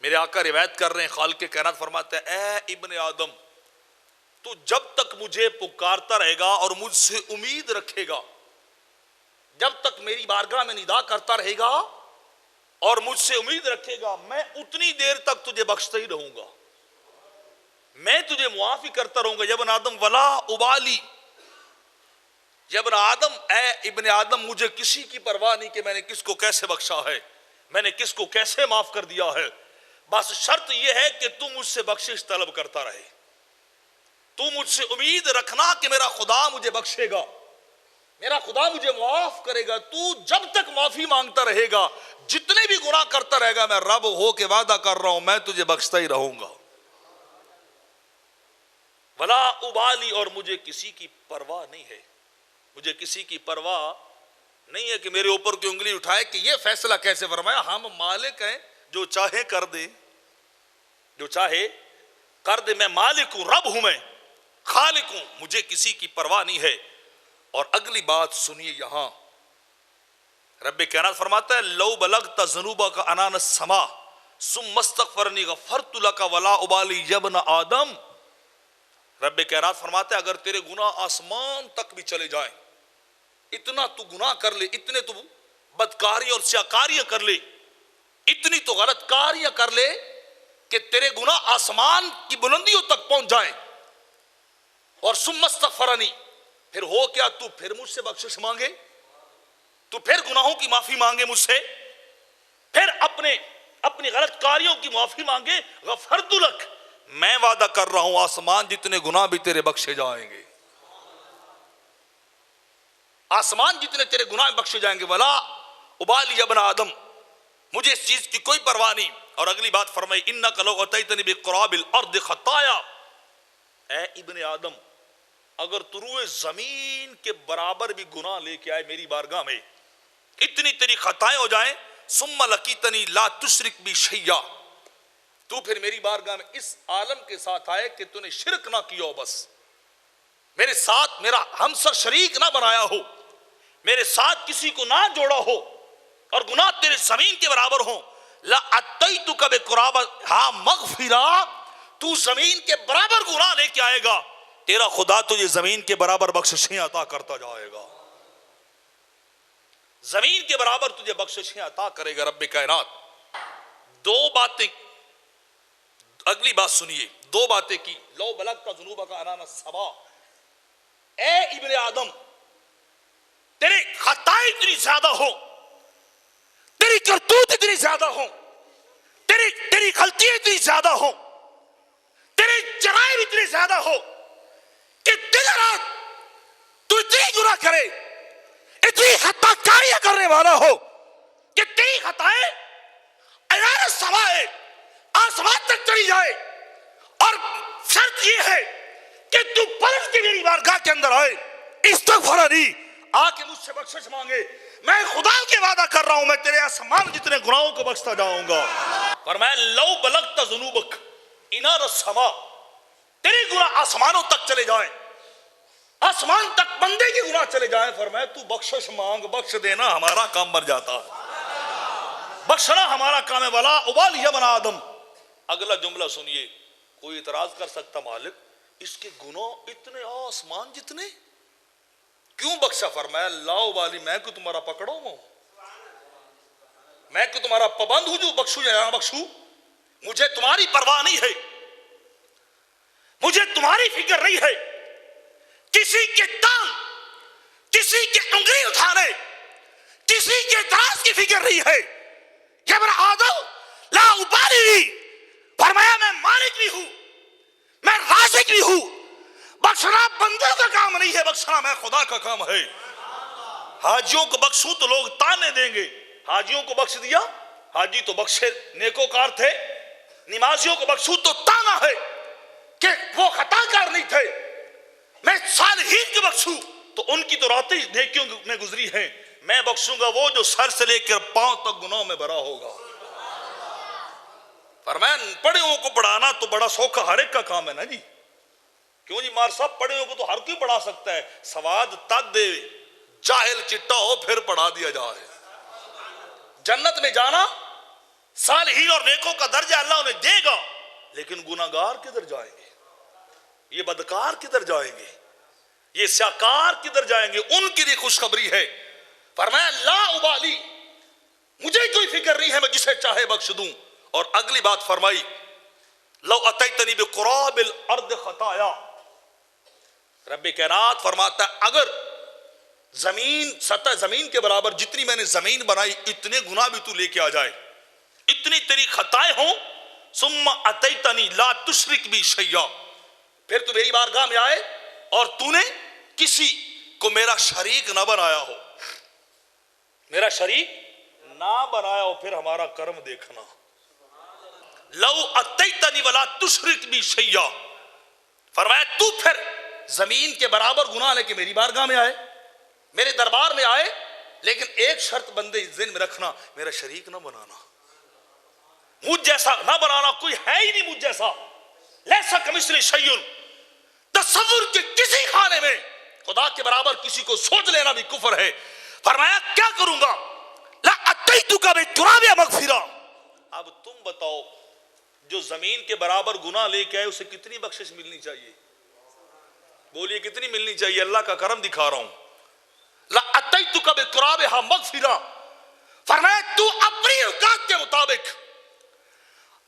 میرے آقا روایت کر رہے ہیں، خالق کائنات فرماتے ہیں اے ابن آدم، تو جب تک مجھے پکارتا رہے گا اور مجھ سے امید رکھے گا، جب تک میری بارگاہ میں ندا کرتا رہے گا اور مجھ سے امید رکھے گا، میں اتنی دیر تک تجھے بخشتا ہی رہوں گا، میں تجھے معافی کرتا رہوں گا۔ یا ابن آدم ولا ابالی، یا ابن آدم، اے ابن آدم، مجھے کسی کی پرواہ نہیں کہ میں نے کس کو کیسے بخشا ہے، میں نے کس کو کیسے معاف کر دیا ہے، بس شرط یہ ہے کہ تم مجھ سے بخشش طلب کرتا رہے، تو مجھ سے امید رکھنا کہ میرا خدا مجھے بخشے گا، میرا خدا مجھے معاف کرے گا۔ تو جب تک معافی مانگتا رہے گا، جتنے بھی گناہ کرتا رہے گا، میں رب ہو کے وعدہ کر رہا ہوں میں تجھے بخشتا ہی رہوں گا۔ ولا ابالی، اور مجھے کسی کی پرواہ نہیں ہے، مجھے کسی کی پرواہ نہیں ہے کہ میرے اوپر کی انگلی اٹھائے کہ یہ فیصلہ کیسے فرمایا۔ ہم مالک ہیں، جو چاہے کر دے، جو چاہے کر دے، میں مالک ہوں، رب ہوں، میں خالق ہوں، مجھے کسی کی پرواہ نہیں ہے۔ اور اگلی بات سنیے، یہاں رب کائنات فرماتا ہے لو بلغت ذنوبک عنان السماء ثم استغفرنی غفرت لک ولا ابالی یا ابن آدم۔ رب کائنات فرماتا ہے اگر تیرے گناہ آسمان تک بھی چلے جائیں، اتنا تو گناہ کر لے، اتنے تو بدکاری اور سیاکاریاں کر لے، اتنی تو غلط کاریاں کر لے کہ تیرے گناہ آسمان کی بلندیوں تک پہنچ جائیں، اور ثم استغفرنی، پھر ہو کیا، تو پھر مجھ سے بخشش مانگے، تو پھر گناہوں کی معافی مانگے مجھ سے، پھر اپنی غلط کاریوں کی معافی مانگے، غفرت لک، میں وعدہ کر رہا ہوں آسمان جتنے گناہ بھی تیرے بخشے جائیں گے، آسمان جتنے تیرے گناہ بخشے جائیں گے۔ ولا ابالی یا ابن آدم، مجھے اس چیز کی کوئی پرواہ نہیں۔ اور اگلی بات فرمائی انک لو اتیتنی بقراب الارض خطایا، اے ابن آدم، اگر تو روئے زمین کے برابر بھی گناہ لے کے آئے میری بارگاہ میں، اتنی تیری خطائیں ہو جائیں، ثم لقیتنی لا تشرک بی شیئا، تو پھر میری بارگاہ میں اس عالم کے ساتھ آئے کہ تو نے شرک نہ کیا ہو، بس میرے ساتھ میرا ہمسر شریک نہ بنایا ہو، میرے ساتھ کسی کو نہ جوڑا ہو، اور گناہ تیرے زمین کے برابر ہوں، لَأَتَّيْتُكَ بِقُرَابَهَا مَغْفِرًا، تو زمین کے برابر گناہ لے کے آئے گا، تیرا خدا تجھے زمین کے برابر بخششیں عطا کرتا جائے گا، زمین کے برابر تجھے بخششیں عطا کرے گا رب کائنات۔ دو باتیں، اگلی بات سنیے، دو باتیں کی، لو بلغت ذنوبک عنان السماء، اے ابن آدم، تیرے خطائیں اتنی زیادہ ہو، تیری کرتوت اتنی زیادہ ہو، تیری غلطیاں اتنی زیادہ ہو، تیرے جرائم اتنے زیادہ ہو کہ دن رات تو اتنی گناہ کرے، اتنی خطا کاریاں کرنے والا ہو کہ تیری خطائیں عنان السماء، آسمان تک چلی جائے، اور شرط یہ ہے کہ تو پلٹ کے میری بارگاہ کے اندر آئے، استغفرنی، آ کے مجھ سے بخشش مانگے، میں خدا کے وعدہ کر رہا ہوں میں تیرے آسمان جتنے گناہوں کو بخشتا جاؤں گا۔ فرمایا لو بلغت ذنوبک عنان السماء، تیرے گناہ آسمانوں تک چلے جائیں، آسمان تک بندے کے گناہ چلے جائیں، فرمایا تو بخشش مانگ، بخش دینا ہمارا کام بن جاتا ہے، بخشنا ہمارا کام ہے۔ ولا ابالی یا ابن آدم، اگلا جملہ سنیے، کوئی اعتراض کر سکتا مالک اس کے گناہ اتنے آسمان جتنے کیوں بخشا؟ فرمایا لا ابالی، میں کو تمہارا پکڑا ہوں، میں کو تمہارا پابند ہوں جو بخشوں یا نہ بخشوں، مجھے تمہاری پرواہ نہیں ہے، مجھے تمہاری فکر نہیں ہے، کسی کے ٹانگ، کسی کے انگلی اٹھانے، کسی کے اعتراض کی فکر نہیں ہے۔ یا ابن آدم لا ابالی، فرمایا میں مالک بھی ہوں، میں رازق بھی ہوں، بخشنا بندوں کا کام نہیں ہے، بخشنا میں خدا کا کام ہے۔ حاجیوں کو بخشوں تو لوگ تانے دیں گے، حاجیوں کو بخش دیا، حاجی تو بخشے نیکوکار تھے، نمازیوں کو بخشوں تو تانا ہے کہ وہ خطا کار نہیں تھے، میں صالحین کو بخشوں تو ان کی تو راتیں نیکیوں میں گزری ہیں، میں بخشوں گا وہ جو سر سے لے کر پاؤں تک گناہوں میں بھرا ہوگا۔ فرمایا پڑھے ہوں کو پڑھانا تو بڑا سوکھا ہر ایک کا کام ہے نا جی، کیوں جی مار صاحب، پڑھے ہوں کو تو ہر کوئی پڑھا سکتا ہے، سواد تک دے جاہل چٹا ہو پھر پڑھا دیا جائے۔ جنت میں جانا صالحین اور نیکوں کا درجہ اللہ انہیں دے گا، لیکن گناہگار کدھر جائیں گے؟ یہ بدکار کدھر جائیں گے؟ یہ سیاکار کدھر جائیں گے؟ ان کے لیے خوشخبری ہے، فرمایا لا ابالی، مجھے کوئی فکر نہیں ہے، میں جسے چاہے بخش دوں۔ اور اگلی بات فرمائی لو اتیتنی بقراب الارض خطایا، رب کائنات فرماتا ہے اگر زمین، سطح زمین کے برابر جتنی میں نے زمین بنائی اتنے گناہ بھی تو لے کے آ جائے، اتنی تیری خطائیں ہوں، ثم اتیتنی لا تشرک بی شیئا، پھر تو میری بارگاہ میں آئے اور تو نے کسی کو میرا شریک نہ بنایا ہو، میرا شریک نہ بنایا ہو، پھر ہمارا کرم دیکھنا۔ لو اتیتنی ولا تشرک بی شیئا، فرمایا تو پھر زمین کے برابر گناہ لے کے میری بارگاہ میں آئے، میرے دربار میں آئے، لیکن ایک شرط بندے ذہن میں رکھنا، میرا شریک نہ بنانا، مجھ جیسا نہ بنانا، کوئی ہے ہی نہیں مجھ جیسا، لیسا کمثلہ شیء، تصور کے کسی خانے میں خدا کے برابر کسی کو سوچ لینا بھی کفر ہے۔ فرمایا کیا کروں گا؟ لا اتیتک بتراب مغفرہ، اب تم بتاؤ جو زمین کے برابر گناہ لے کے آئے اسے کتنی بخشش ملنی چاہیے؟ بولیے کتنی ملنی چاہیے؟ اللہ کا کرم دکھا رہا ہوں۔ لا اتیتک بترابھا مغفرہ، فرمایا تو اپنی اوقات کے مطابق،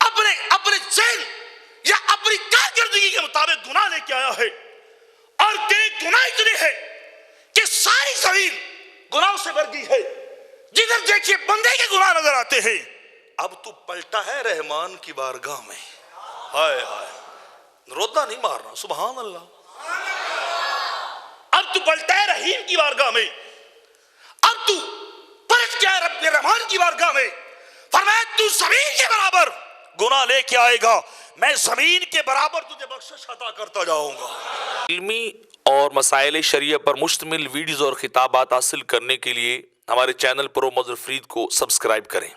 اپنے ذہن یا اپنی کارکردگی کے مطابق گناہ لے کے آیا ہے، اور تیرے گناہ اتنے ہیں کہ ساری زمین گناہوں سے بھر گئی ہے، جدھر دیکھیے بندے کے گناہ نظر آتے ہیں۔ اب تو پلٹا ہے رحمان کی بارگاہ میں، ہائے ہائے، رودا نہیں مارنا، سبحان اللہ، اب تو پلٹا ہے رحیم کی بارگاہ میں، اب تو پلٹ گیا ہے رب رحمان کی بارگاہ میں، فرمایا تو زمین کے برابر گناہ لے کے آئے گا، میں زمین کے برابر تجھے بخشش عطا کرتا جاؤں گا۔ علمی اور مسائل شریعہ پر مشتمل ویڈیوز اور خطابات حاصل کرنے کے لیے ہمارے چینل پرو مظہر فرید کو سبسکرائب کریں۔